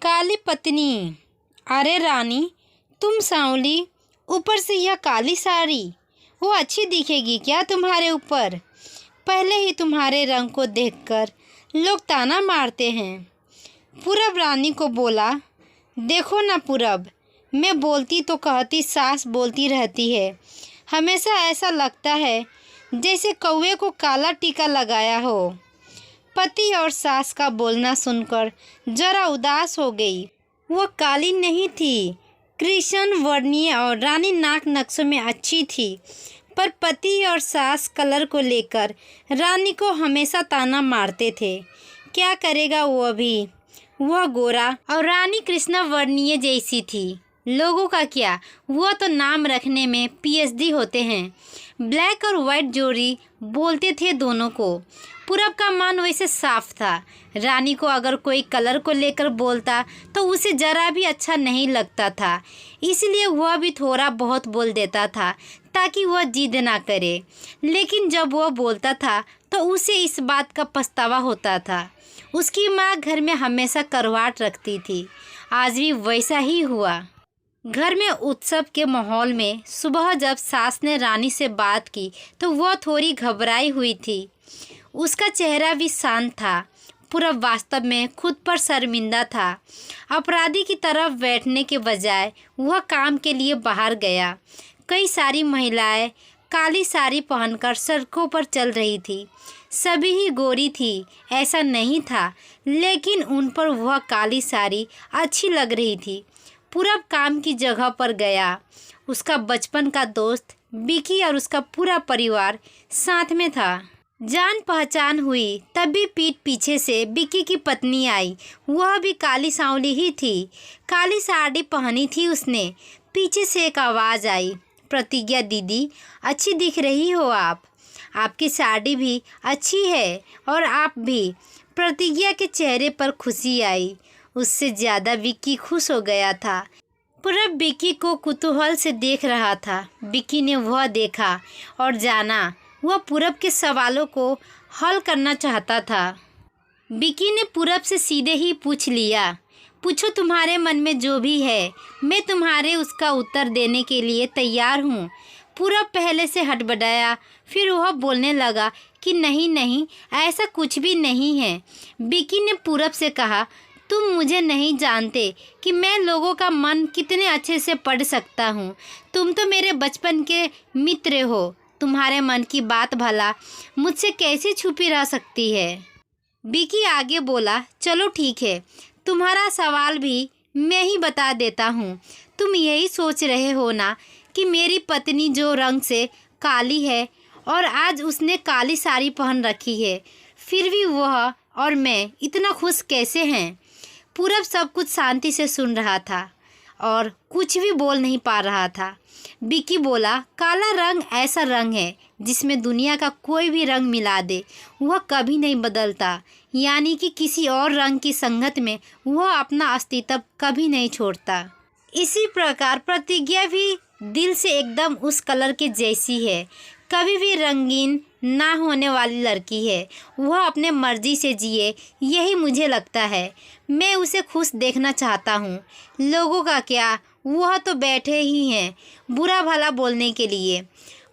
काली पत्नी। अरे रानी, तुम सांवली, ऊपर से यह काली साड़ी, वो अच्छी दिखेगी क्या तुम्हारे ऊपर? पहले ही तुम्हारे रंग को देखकर लोग ताना मारते हैं। पूरब रानी को बोला, देखो ना पूरब, मैं बोलती तो कहती सास बोलती रहती है। हमेशा ऐसा लगता है जैसे कौवे को काला टीका लगाया हो। पति और सास का बोलना सुनकर जरा उदास हो गई। वो काली नहीं थी, कृष्ण वर्णीय और रानी नाक नक्शों में अच्छी थी, पर पति और सास कलर को लेकर रानी को हमेशा ताना मारते थे। क्या करेगा वो अभी? वह गोरा और रानी कृष्ण वर्णीय जैसी थी। लोगों का क्या, वो तो नाम रखने में पीएचडी होते हैं। ब्लैक और वाइट जोड़ी बोलते थे दोनों को। पूरब का मन वैसे साफ था। रानी को अगर कोई कलर को लेकर बोलता तो उसे जरा भी अच्छा नहीं लगता था, इसलिए वह भी थोड़ा बहुत बोल देता था ताकि वह जिद ना करे। लेकिन जब वह बोलता था तो उसे इस बात का पछतावा होता था। उसकी माँ घर में हमेशा करवाट रखती थी। आज भी वैसा ही हुआ। घर में उत्सव के माहौल में सुबह जब सास ने रानी से बात की तो वह थोड़ी घबराई हुई थी। उसका चेहरा भी शांत था। पूरब वास्तव में खुद पर शर्मिंदा था। अपराधी की तरफ बैठने के बजाय वह काम के लिए बाहर गया। कई सारी महिलाएं काली साड़ी पहनकर सड़कों पर चल रही थी। सभी ही गोरी थी, ऐसा नहीं था, लेकिन उन पर वह काली साड़ी अच्छी लग रही थी। पूरब काम की जगह पर गया। उसका बचपन का दोस्त बिकी और उसका पूरा परिवार साथ में था। जान पहचान हुई तभी पीठ पीछे से बिकी की पत्नी आई। वह भी काली सांवली ही थी। काली साड़ी पहनी थी उसने। पीछे से एक आवाज़ आई, प्रतिज्ञा दीदी, अच्छी दिख रही हो आप। आपकी साड़ी भी अच्छी है और आप भी। प्रतिज्ञा के चेहरे पर खुशी आई। उससे ज़्यादा विक्की खुश हो गया था। पूरब विक्की को कुतूहल से देख रहा था। विक्की ने वह देखा और जाना वह पूरब के सवालों को हल करना चाहता था। विक्की ने पूरब से सीधे ही पूछ लिया, पूछो तुम्हारे मन में जो भी है, मैं तुम्हारे उसका उत्तर देने के लिए तैयार हूँ। पूरब पहले से हड़बड़ाया, फिर वह बोलने लगा कि नहीं नहीं, ऐसा कुछ भी नहीं है। विक्की ने पूरब से कहा, तुम मुझे नहीं जानते कि मैं लोगों का मन कितने अच्छे से पढ़ सकता हूँ। तुम तो मेरे बचपन के मित्र हो। तुम्हारे मन की बात भला मुझसे कैसे छुपी रह सकती है? विक्की आगे बोला, चलो ठीक है, तुम्हारा सवाल भी मैं ही बता देता हूँ। तुम यही सोच रहे हो ना कि मेरी पत्नी जो रंग से काली है और आज उसने काली साड़ी पहन रखी है, फिर भी वह और मैं इतना खुश कैसे हैं? पूरब सब कुछ शांति से सुन रहा था और कुछ भी बोल नहीं पा रहा था। विक्की बोला, काला रंग ऐसा रंग है जिसमें दुनिया का कोई भी रंग मिला दे वह कभी नहीं बदलता, यानी कि किसी और रंग की संगत में वह अपना अस्तित्व कभी नहीं छोड़ता। इसी प्रकार प्रतिज्ञा भी दिल से एकदम उस कलर के जैसी है, कभी भी रंगीन ना होने वाली लड़की है। वह अपने मर्जी से जिए, यही मुझे लगता है। मैं उसे खुश देखना चाहता हूँ। लोगों का क्या, वह तो बैठे ही हैं बुरा भला बोलने के लिए।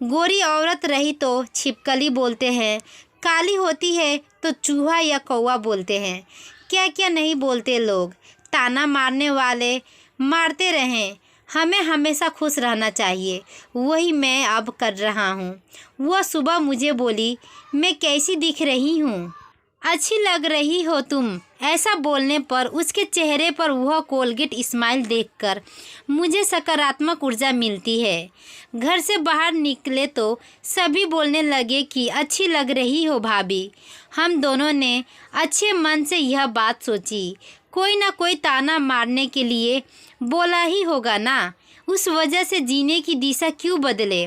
गोरी औरत रही तो छिपकली बोलते हैं, काली होती है तो चूहा या कौवा बोलते हैं। क्या क्या नहीं बोलते लोग। ताना मारने वाले मारते रहें, हमें हमेशा खुश रहना चाहिए। वही मैं अब कर रहा हूँ। वह सुबह मुझे बोली, मैं कैसी दिख रही हूँ? अच्छी लग रही हो तुम। ऐसा बोलने पर उसके चेहरे पर वह कोलगेट स्माइल देखकर मुझे सकारात्मक ऊर्जा मिलती है। घर से बाहर निकले तो सभी बोलने लगे कि अच्छी लग रही हो भाभी। हम दोनों ने अच्छे मन से यह बात सोची। कोई ना कोई ताना मारने के लिए बोला ही होगा ना, उस वजह से जीने की दिशा क्यों बदले?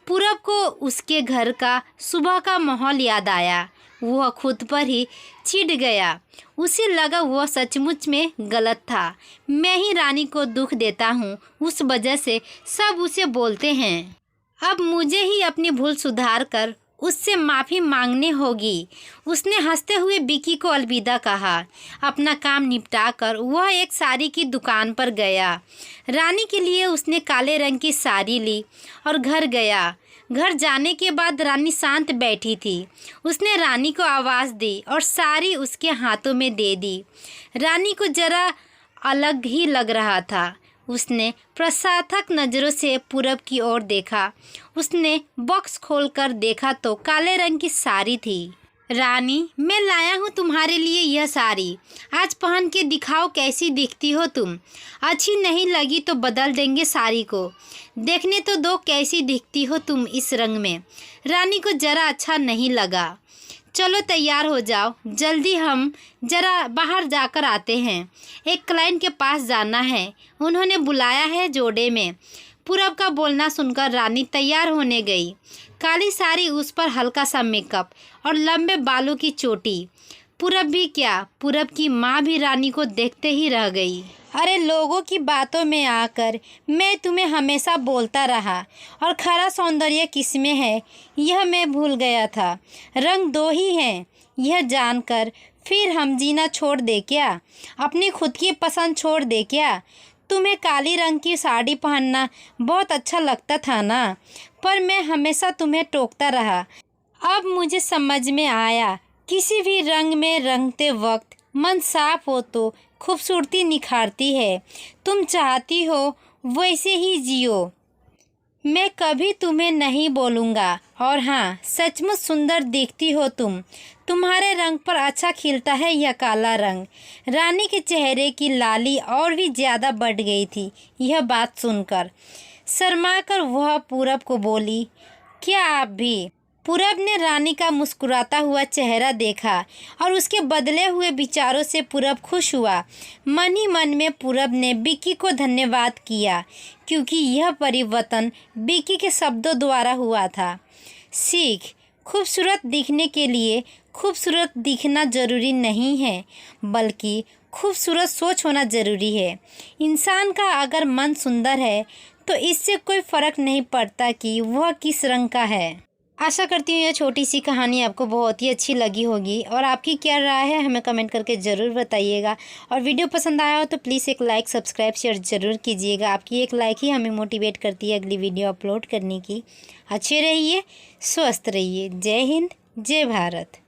पूरब को उसके घर का सुबह का माहौल याद आया। वह खुद पर ही चिढ़ गया। उसे लगा वह सचमुच में गलत था। मैं ही रानी को दुख देता हूँ, उस वजह से सब उसे बोलते हैं। अब मुझे ही अपनी भूल सुधार कर उससे माफ़ी मांगने होगी। उसने हंसते हुए बिक्की को अलविदा कहा। अपना काम निपटा कर वह एक साड़ी की दुकान पर गया। रानी के लिए उसने काले रंग की साड़ी ली और घर गया। घर जाने के बाद रानी शांत बैठी थी। उसने रानी को आवाज़ दी और साड़ी उसके हाथों में दे दी। रानी को जरा अलग ही लग रहा था। उसने प्रसाधक नज़रों से पूरब की ओर देखा। उसने बॉक्स खोलकर देखा तो काले रंग की साड़ी थी। रानी, मैं लाया हूँ तुम्हारे लिए यह साड़ी। आज पहन के दिखाओ कैसी दिखती हो तुम। अच्छी नहीं लगी तो बदल देंगे साड़ी को। देखने तो दो कैसी दिखती हो तुम इस रंग में। रानी को ज़रा अच्छा नहीं लगा। चलो तैयार हो जाओ, जल्दी हम ज़रा बाहर जाकर आते हैं। एक क्लाइंट के पास जाना है, उन्होंने बुलाया है जोड़े में। पूरब का बोलना सुनकर रानी तैयार होने गई। काली साड़ी, उस पर हल्का सा मेकअप और लंबे बालों की चोटी। पूरब भी क्या, पूरब की माँ भी रानी को देखते ही रह गई। अरे लोगों की बातों में आकर मैं तुम्हें हमेशा बोलता रहा और खरा सौंदर्य किसमें है यह मैं भूल गया था। रंग दो ही हैं यह जानकर फिर हम जीना छोड़ दे क्या? अपनी खुद की पसंद छोड़ दे क्या? तुम्हें काली रंग की साड़ी पहनना बहुत अच्छा लगता था ना, पर मैं हमेशा तुम्हें टोकता रहा। अब मुझे समझ में आया, किसी भी रंग में रंगते वक्त मन साफ हो तो खूबसूरती निखारती है। तुम चाहती हो वैसे ही जियो। मैं कभी तुम्हें नहीं बोलूँगा। और हाँ, सचमुच सुंदर दिखती हो तुम। तुम्हारे रंग पर अच्छा खिलता है यह काला रंग। रानी के चेहरे की लाली और भी ज़्यादा बढ़ गई थी यह बात सुनकर। शर्माकर वह पूरब को बोली, क्या आप भी? पूरब ने रानी का मुस्कुराता हुआ चेहरा देखा और उसके बदले हुए विचारों से पूरब खुश हुआ। मन ही मन में पूरब ने बिक्की को धन्यवाद किया, क्योंकि यह परिवर्तन बिक्की के शब्दों द्वारा हुआ था। सीख, खूबसूरत दिखने के लिए खूबसूरत दिखना ज़रूरी नहीं है, बल्कि खूबसूरत सोच होना ज़रूरी है। इंसान का अगर मन सुंदर है तो इससे कोई फ़र्क नहीं पड़ता कि वह किस रंग का है। आशा करती हूँ यह छोटी सी कहानी आपको बहुत ही अच्छी लगी होगी और आपकी क्या राय है हमें कमेंट करके ज़रूर बताइएगा। और वीडियो पसंद आया हो तो प्लीज़ एक लाइक, सब्सक्राइब, शेयर ज़रूर कीजिएगा। आपकी एक लाइक ही हमें मोटिवेट करती है अगली वीडियो अपलोड करने की। अच्छे रहिए, स्वस्थ रहिए। जय हिंद, जय भारत।